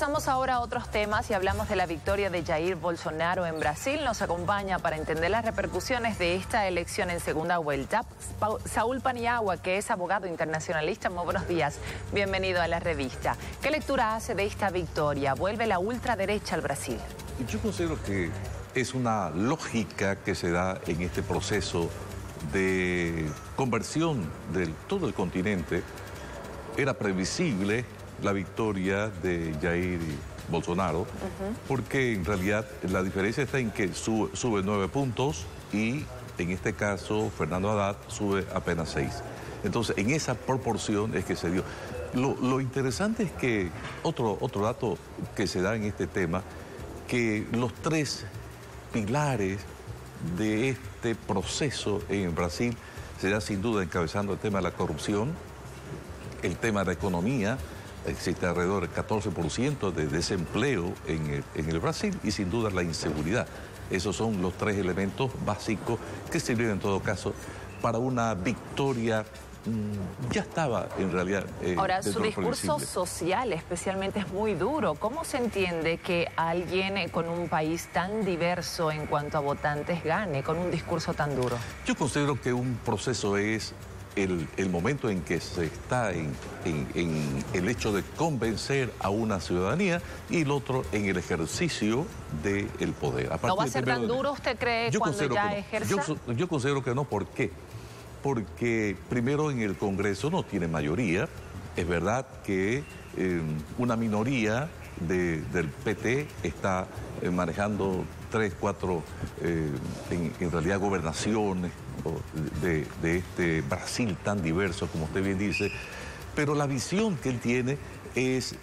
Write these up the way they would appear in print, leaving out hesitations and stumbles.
Pasamos ahora a otros temas y hablamos de la victoria de Jair Bolsonaro en Brasil. Nos acompaña para entender las repercusiones de esta elección en segunda vuelta Saúl Paniagua, que es abogado internacionalista. Muy buenos días, bienvenido a la revista. ¿Qué lectura hace de esta victoria? ¿Vuelve la ultraderecha al Brasil? Yo considero que es una lógica que se da en este proceso de conversión de todo el continente. Era previsible la victoria de Jair Bolsonaro, porque en realidad la diferencia está en que sube 9 puntos y en este caso Fernando Haddad sube apenas 6. Entonces, en esa proporción es que se dio. Lo interesante es que otro dato que se da en este tema, que los tres pilares de este proceso en Brasil se da sin duda encabezando el tema de la corrupción, el tema de la economía. Existe alrededor del 14% de desempleo en el Brasil y sin duda la inseguridad. Esos son los tres elementos básicos que sirvieron en todo caso para una victoria. Ya estaba en realidad. Ahora, su discurso social especialmente es muy duro. ¿Cómo se entiende que alguien con un país tan diverso en cuanto a votantes gane con un discurso tan duro? Yo considero que un proceso es el momento en que se está en el hecho de convencer a una ciudadanía y el otro en el ejercicio del poder. ¿No va a ser tan duro, usted cree, cuando ya ejerza? Yo considero que no. ¿Por qué? Porque primero en el Congreso no tiene mayoría. Es verdad que una minoría del PT está manejando 3, 4, en realidad gobernaciones de este Brasil tan diverso, como usted bien dice, pero la visión que él tiene es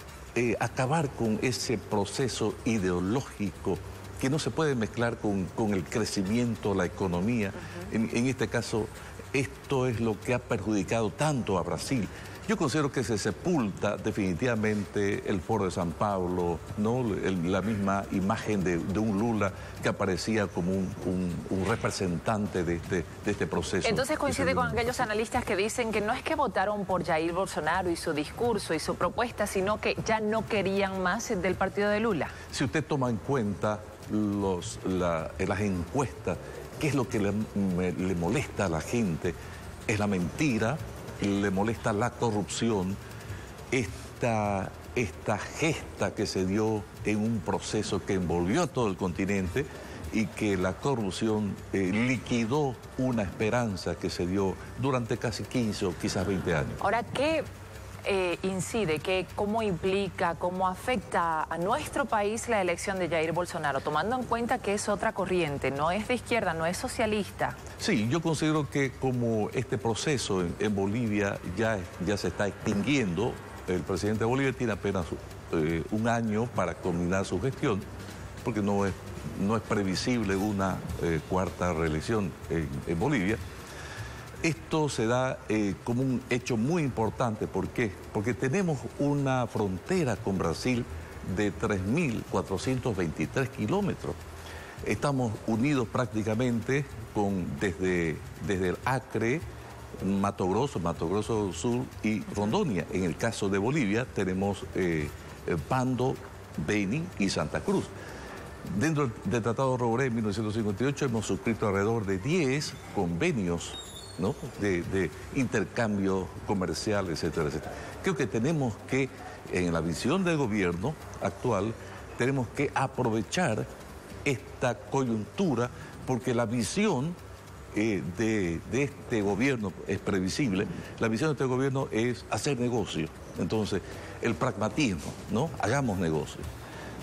acabar con ese proceso ideológico que no se puede mezclar con el crecimiento, la economía. En este caso, esto es lo que ha perjudicado tanto a Brasil. Yo considero que se sepulta definitivamente el Foro de San Paulo, ¿no? La misma imagen de un Lula que aparecía como un representante de este proceso. Entonces coincide con aquellos analistas que dicen que no es que votaron por Jair Bolsonaro y su discurso y su propuesta, sino que ya no querían más del partido de Lula. Si usted toma en cuenta las encuestas, ¿qué es lo que le molesta a la gente? Es la mentira. Le molesta la corrupción, esta gesta que se dio en un proceso que envolvió a todo el continente y que la corrupción liquidó una esperanza que se dio durante casi 15 o quizás 20 años. Ahora, ¿qué incide, cómo implica, cómo afecta a nuestro país la elección de Jair Bolsonaro, tomando en cuenta que es otra corriente, no es de izquierda, no es socialista? Sí, yo considero que como este proceso en Bolivia ya se está extinguiendo, el presidente de Bolivia tiene apenas un año para culminar su gestión, porque no es previsible una cuarta reelección en Bolivia. Esto se da como un hecho muy importante. ¿Por qué? Porque tenemos una frontera con Brasil de 3.423 kilómetros. Estamos unidos prácticamente desde el Acre, Mato Grosso Sur y Rondônia. En el caso de Bolivia tenemos Pando, Beni y Santa Cruz. Dentro del Tratado de Roboré en 1958 hemos suscrito alrededor de 10 convenios, ¿no? de intercambio comercial, etcétera, etcétera. Creo que tenemos que, en la visión del gobierno actual, tenemos que aprovechar esta coyuntura, porque la visión de este gobierno es previsible. La visión de este gobierno es hacer negocio. Entonces, el pragmatismo, ¿no? Hagamos negocio.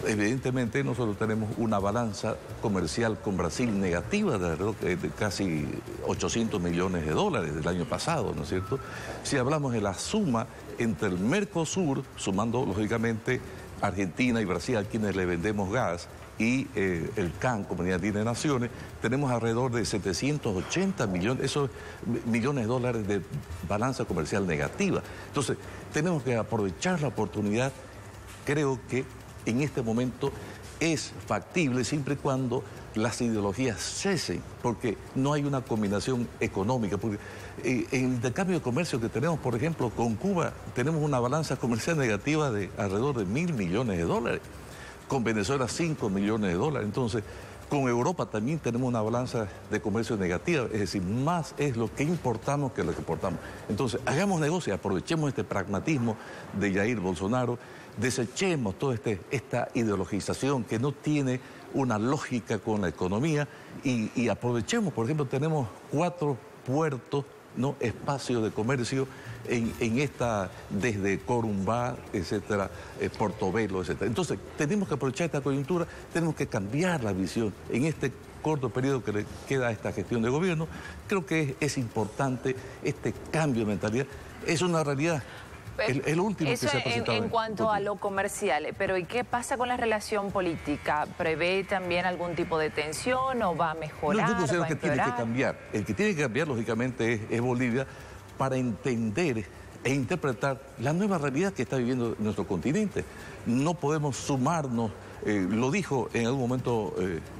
Evidentemente nosotros tenemos una balanza comercial con Brasil negativa de casi 800 millones de dólares del año pasado, ¿no es cierto? Si hablamos de la suma entre el Mercosur, sumando lógicamente Argentina y Brasil, a quienes le vendemos gas, y el CAN, Comunidad Andina de Naciones, tenemos alrededor de 780 millones de dólares de balanza comercial negativa. Entonces, tenemos que aprovechar la oportunidad. Creo que en este momento es factible siempre y cuando las ideologías cesen, porque no hay una combinación económica. Porque en el intercambio de comercio que tenemos, por ejemplo, con Cuba, tenemos una balanza comercial negativa de alrededor de $1.000 millones. Con Venezuela, $5 millones. Entonces, con Europa también tenemos una balanza de comercio negativa, es decir, más es lo que importamos que lo que exportamos. Entonces, hagamos negocio, aprovechemos este pragmatismo de Jair Bolsonaro, desechemos toda esta ideologización que no tiene una lógica con la economía y aprovechemos, por ejemplo, tenemos 4 puertos, ¿no? Espacios de comercio en esta, desde Corumbá, etcétera, Portobelo, etcétera. Entonces, tenemos que aprovechar esta coyuntura, tenemos que cambiar la visión. En este corto periodo que le queda a esta gestión de gobierno, creo que es importante este cambio de mentalidad. Es una realidad. El último eso que se ha presentado. En cuanto a lo comercial, pero ¿y qué pasa con la relación política? ¿Prevé también algún tipo de tensión o va a mejorar? No, yo considero ¿va a que tiene que cambiar. El que tiene que cambiar, lógicamente, es Bolivia para entender e interpretar la nueva realidad que está viviendo nuestro continente. No podemos sumarnos. Lo dijo en algún momento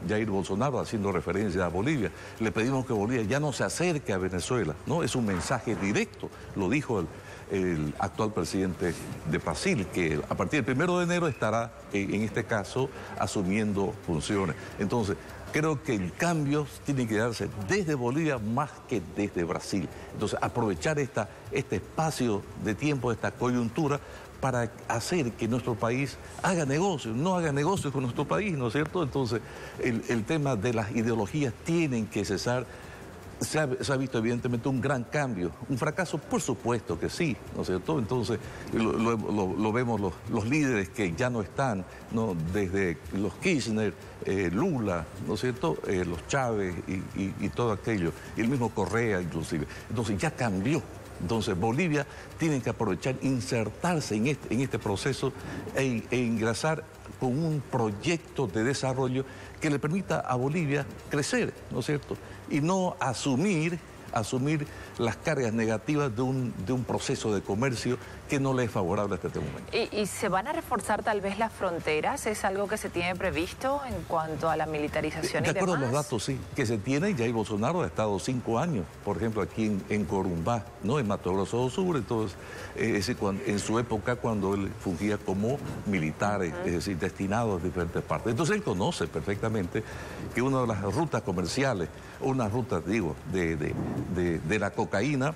Jair Bolsonaro haciendo referencia a Bolivia. Le pedimos que Bolivia ya no se acerque a Venezuela, ¿no? Es un mensaje directo, lo dijo el actual presidente de Brasil, que a partir del 1 de enero estará, en este caso, asumiendo funciones. Entonces, creo que el cambio tiene que darse desde Bolivia más que desde Brasil. Entonces, aprovechar este espacio de tiempo, esta coyuntura, para hacer que nuestro país haga negocios, no haga negocios con nuestro país, ¿no es cierto? Entonces, el tema de las ideologías tienen que cesar. Se ha visto evidentemente un gran cambio, un fracaso, por supuesto que sí, ¿no es cierto? Entonces lo vemos los líderes que ya no están, ¿no? Desde los Kirchner, Lula, ¿no es cierto? Los Chávez y todo aquello, y el mismo Correa inclusive. Entonces ya cambió. Entonces Bolivia tiene que aprovechar, insertarse en este proceso e ingresar con un proyecto de desarrollo que le permita a Bolivia crecer, ¿no es cierto? Y no asumir las cargas negativas de un proceso de comercio que no le es favorable hasta este momento. ¿Y se van a reforzar tal vez las fronteras? ¿Es algo que se tiene previsto en cuanto a la militarización y demás? De acuerdo a los datos, sí, que se tiene. Jair Bolsonaro ha estado 5 años, por ejemplo, aquí en Corumbá, ¿no? En Mato Grosso do Sul. Entonces, en su época, cuando él fungía como militar, es decir, destinado a diferentes partes. Entonces, él conoce perfectamente que una de las rutas comerciales, una ruta, digo, de la cocaína,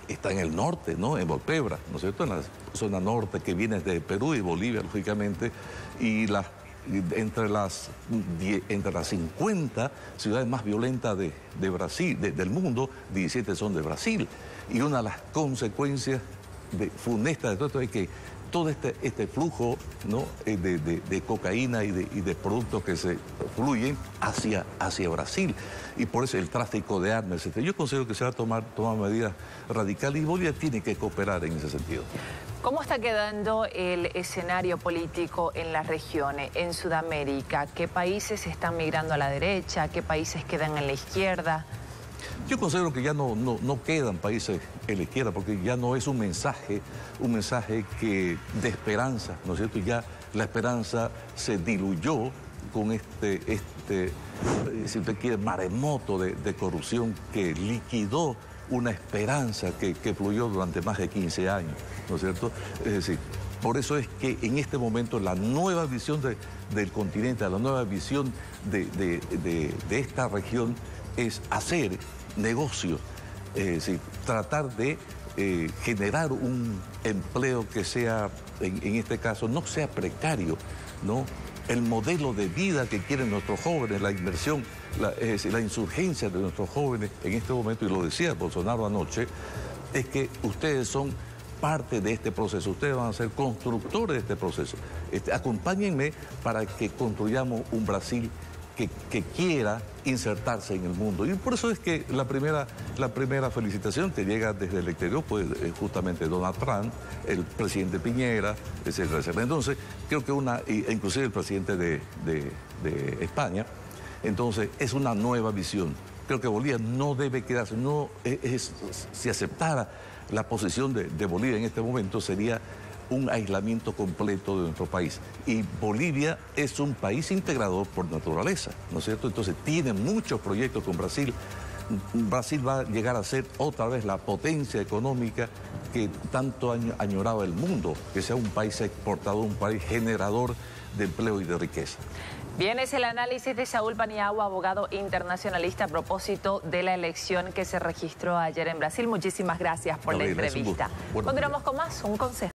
está en el norte, ¿no? En Volpebra, ¿no es cierto? En la zona norte que viene de Perú y Bolivia, lógicamente, y entre las 50 ciudades más violentas de Brasil, del mundo, 17 son de Brasil. Y una de las consecuencias funestas de todo esto es que todo este flujo, ¿no? de cocaína y de productos que se fluyen hacia Brasil. Y por eso el tráfico de armas, etc. Yo considero que se va a tomar medidas radicales y Bolivia tiene que cooperar en ese sentido. ¿Cómo está quedando el escenario político en las regiones, en Sudamérica? ¿Qué países están migrando a la derecha? ¿Qué países quedan en la izquierda? Yo considero que ya no quedan países en la izquierda porque ya no es un mensaje de esperanza, ¿no es cierto? Ya la esperanza se diluyó con si usted quiere, maremoto de corrupción que liquidó una esperanza que fluyó durante más de 15 años, ¿no es cierto? Es decir, por eso es que en este momento la nueva visión del continente, la nueva visión de esta región es hacer negocios, es decir, tratar de generar un empleo que sea, en este caso, no sea precario, ¿no? El modelo de vida que quieren nuestros jóvenes, la inversión, es decir, la insurgencia de nuestros jóvenes en este momento, y lo decía Bolsonaro anoche, es que ustedes son parte de este proceso, ustedes van a ser constructores de este proceso. Acompáñenme para que construyamos un Brasil que quiera insertarse en el mundo. Y por eso es que la primera felicitación que llega desde el exterior, pues justamente Donald Trump, el presidente Piñera, etcétera, etcétera. Entonces, creo que inclusive el presidente de España, entonces es una nueva visión. Creo que Bolivia no debe quedarse, si aceptara la posición de Bolivia en este momento sería un aislamiento completo de nuestro país. Y Bolivia es un país integrador por naturaleza, ¿no es cierto? Entonces tiene muchos proyectos con Brasil. Brasil va a llegar a ser otra vez la potencia económica que tanto ha añorado el mundo, que sea un país exportador, un país generador de empleo y de riqueza. Bien, es el análisis de Saúl Paniagua, abogado internacionalista, a propósito de la elección que se registró ayer en Brasil. Muchísimas gracias por la entrevista. Continuamos con más, un consejo.